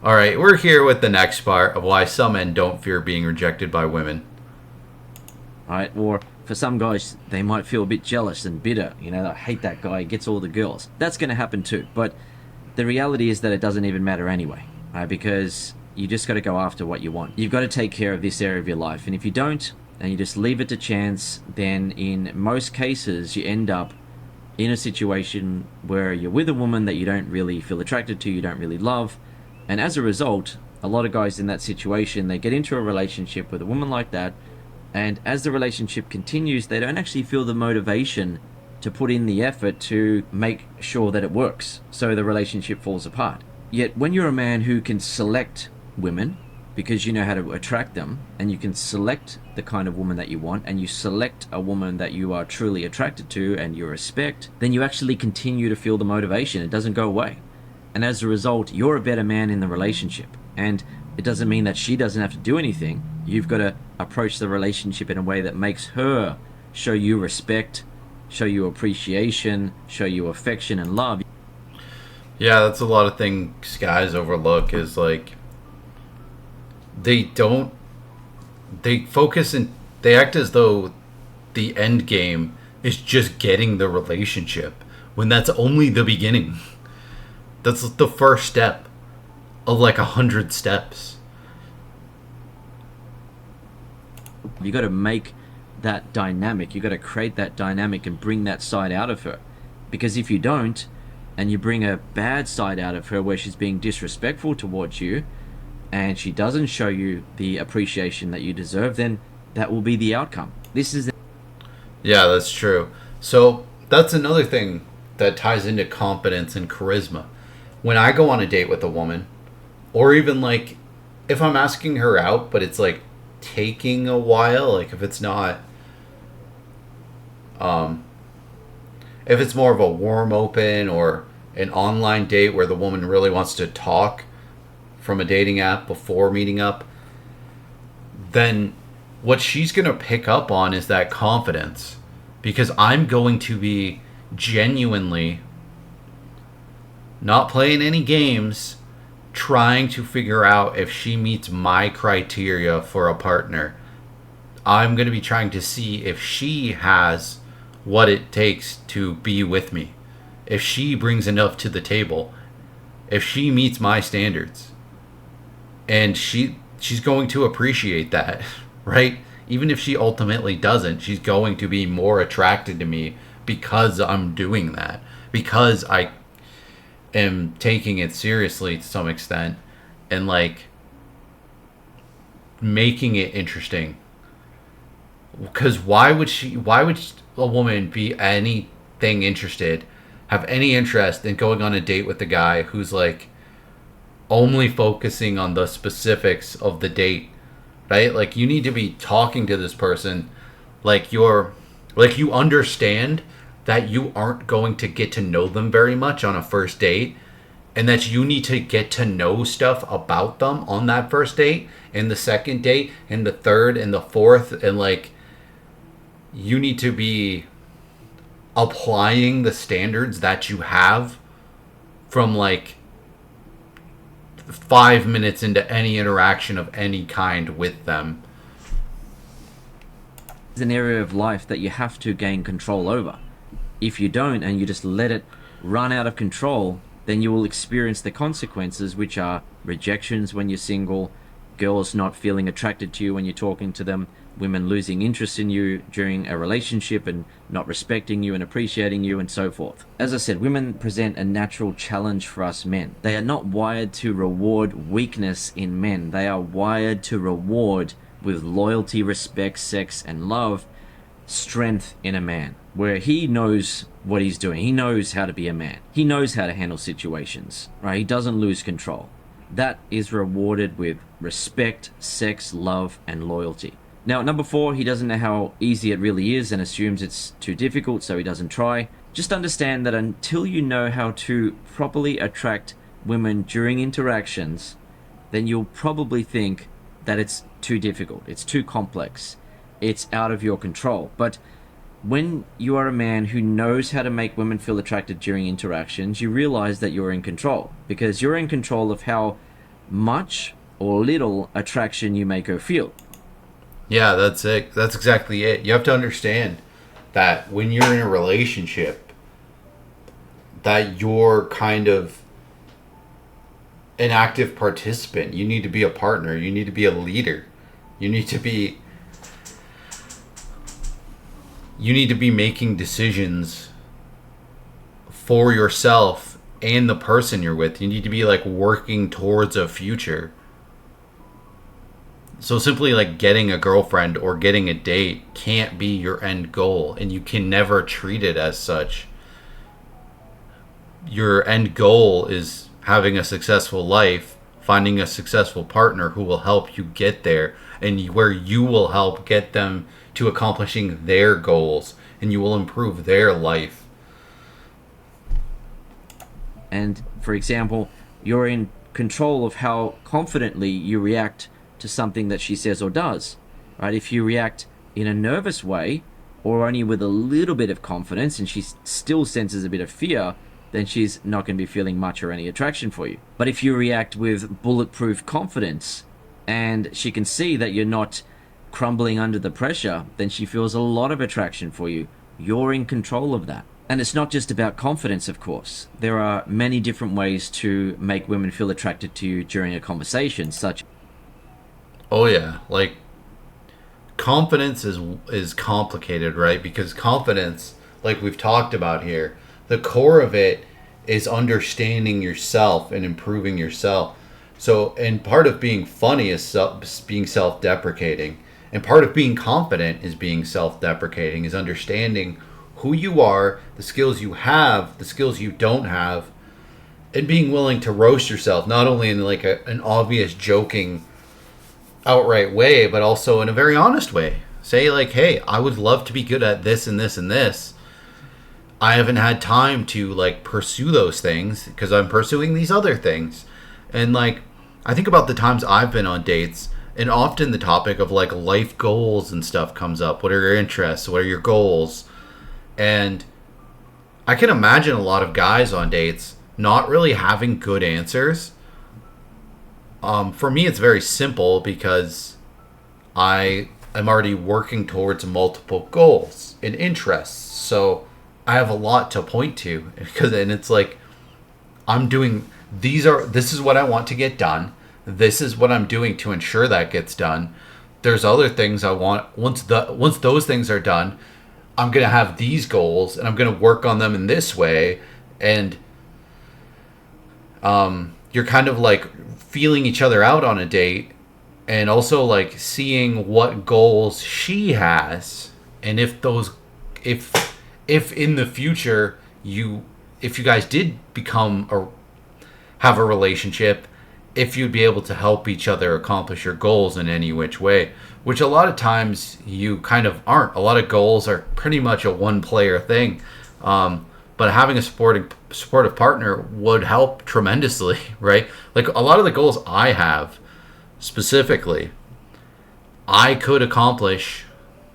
All right, we're here with the next part of why some men don't fear being rejected by women. Right? Or for some guys, they might feel a bit jealous and bitter. I hate that guy, he gets all the girls. That's going to happen too. But the reality is that it doesn't even matter anyway, right? Because you just got to go after what you want. You've got to take care of this area of your life. And if you don't, and you just leave it to chance, then in most cases, you end up in a situation where you're with a woman that you don't really feel attracted to, you don't really love. And as a result, a lot of guys in that situation, they get into a relationship with a woman like that, and as the relationship continues, they don't actually feel the motivation to put in the effort to make sure that it works. So the relationship falls apart. Yet when you're a man who can select women, because you know how to attract them, and you can select the kind of woman that you want, and you select a woman that you are truly attracted to and you respect, then you actually continue to feel the motivation. It doesn't go away. And as a result, you're a better man in the relationship. And it doesn't mean that she doesn't have to do anything. You've got to approach the relationship in a way that makes her show you respect, show you appreciation, show you affection and love. Yeah, that's a lot of things guys overlook is like they don't they focus and they act as though the end game is just getting the relationship when that's only the beginning. That's the first step of like 100 steps. You got to make that dynamic. You got to create that dynamic and bring that side out of her. Because if you don't, and you bring a bad side out of her where she's being disrespectful towards you, and she doesn't show you the appreciation that you deserve, then that will be the outcome. This is Yeah, that's true. So that's another thing that ties into confidence and charisma. When I go on a date with a woman, or even like if I'm asking her out, but it's like taking a while, like um, if it's more of a warm open or an online date where the woman really wants to talk from a dating app before meeting up, then what she's going to pick up on is that confidence because I'm going to be genuinely not playing any games, trying to figure out if she meets my criteria for a partner. I'm going to be trying to see if she has what it takes to be with me. If she brings enough to the table, if she meets my standards. And she's going to appreciate that, right? Even if she ultimately doesn't, she's going to be more attracted to me because I'm doing that. Because I am taking it seriously to some extent and like making it interesting. Because why would a woman be anything interested, have any interest in going on a date with a guy who's like only focusing on the specifics of the date, right? Like you need to be talking to this person like you understand that you aren't going to get to know them very much on a first date and that you need to get to know stuff about them on that first date and the second date and the third and the fourth, and like you need to be applying the standards that you have from like 5 minutes into any interaction of any kind with them. an area of life that you have to gain control over. If you don't and you just let it run out of control, then you will experience the consequences, which are rejections when you're single, girls not feeling attracted to you when you're talking to them, women losing interest in you during a relationship and not respecting you and appreciating you, and so forth. As I said, women present a natural challenge for us men. They are not wired to reward weakness in men. They are wired to reward with loyalty, respect, sex, and love, strength in a man, where he knows what he's doing. He knows how to be a man. He knows how to handle situations, right? He doesn't lose control. That is rewarded with respect, sex, love, and loyalty. Now, at number 4, he doesn't know how easy it really is and assumes it's too difficult, so he doesn't try. Just understand that until you know how to properly attract women during interactions, then you'll probably think that it's too difficult, it's too complex, it's out of your control. But when you are a man who knows how to make women feel attracted during interactions, you realize that you're in control, because you're in control of how much or little attraction you make her feel. Yeah, that's it. That's exactly it. You have to understand that when you're in a relationship, that you're kind of an active participant. You need to be a partner. You need to be a leader. You need to be making decisions for yourself and the person you're with. You need to be like working towards a future. So simply like getting a girlfriend or getting a date can't be your end goal, and you can never treat it as such. Your end goal is having a successful life, finding a successful partner who will help you get there, and where you will help get them to accomplishing their goals, and you will improve their life. And for example, you're in control of how confidently you react to something that she says or does. Right? If you react in a nervous way or only with a little bit of confidence and she still senses a bit of fear, then she's not going to be feeling much or any attraction for you. But if you react with bulletproof confidence and she can see that you're not crumbling under the pressure, then she feels a lot of attraction for you. You're in control of that. And it's not just about confidence, of course. There are many different ways to make women feel attracted to you during a conversation, such. Oh yeah, like confidence is complicated, right? Because confidence, like we've talked about here, the core of it is understanding yourself and improving yourself. So, and part of being funny is being self-deprecating, and part of being confident is being self-deprecating, is understanding who you are, the skills you have, the skills you don't have, and being willing to roast yourself, not only in like an obvious joking outright way, but also in a very honest way. Say like, hey, I would love to be good at this and this and this. I haven't had time to like pursue those things because I'm pursuing these other things. And like, I think about the times I've been on dates, and often the topic of like life goals and stuff comes up. What are your interests? What are your goals? And I can imagine a lot of guys on dates not really having good answers. For me, it's very simple because I am already working towards multiple goals and interests. So I have a lot to point to because, and it's like I'm doing this is what I want to get done. This is what I'm doing to ensure that gets done. There's other things I want. Once those things are done, I'm gonna have these goals and I'm gonna work on them in this way. And you're kind of like feeling each other out on a date, and also like seeing what goals she has, and if in the future if you guys did have a relationship, if you'd be able to help each other accomplish your goals in any which way, which a lot of times you kind of aren't. A lot of goals are pretty much a one player thing. But having a supportive partner would help tremendously, right? Like a lot of the goals I have specifically, I could accomplish.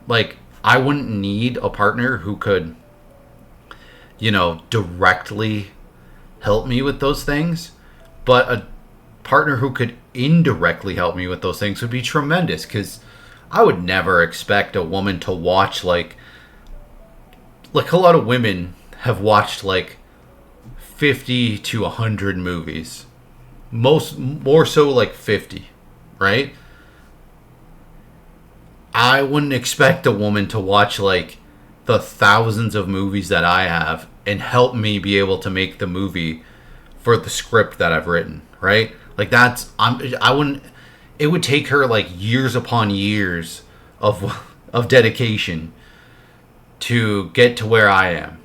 Like I wouldn't need a partner who could, directly help me with those things, but a partner who could indirectly help me with those things would be tremendous, because I would never expect a woman to watch like a lot of women have watched like 50 to 100 movies. More so like 50, right? I wouldn't expect a woman to watch like the thousands of movies that I have and help me be able to make the movie for the script that I've written, right? Like I wouldn't. It would take her like years upon years of dedication to get to where I am.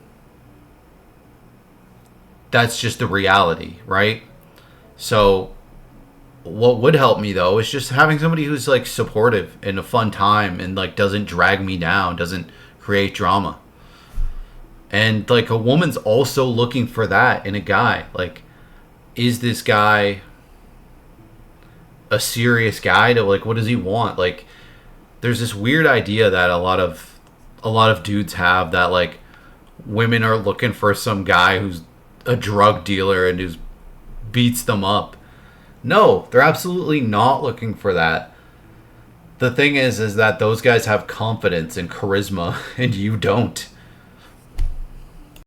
That's just the reality, right? So what would help me though is just having somebody who's like supportive and a fun time and like doesn't drag me down, doesn't create drama. And like a woman's also looking for that in a guy. Like, is this guy a serious guy? To like, what does he want? Like, there's this weird idea that a lot of dudes have, that like women are looking for some guy who's a drug dealer and who beats them up. No, they're absolutely not looking for that. The thing is that those guys have confidence and charisma, and you don't.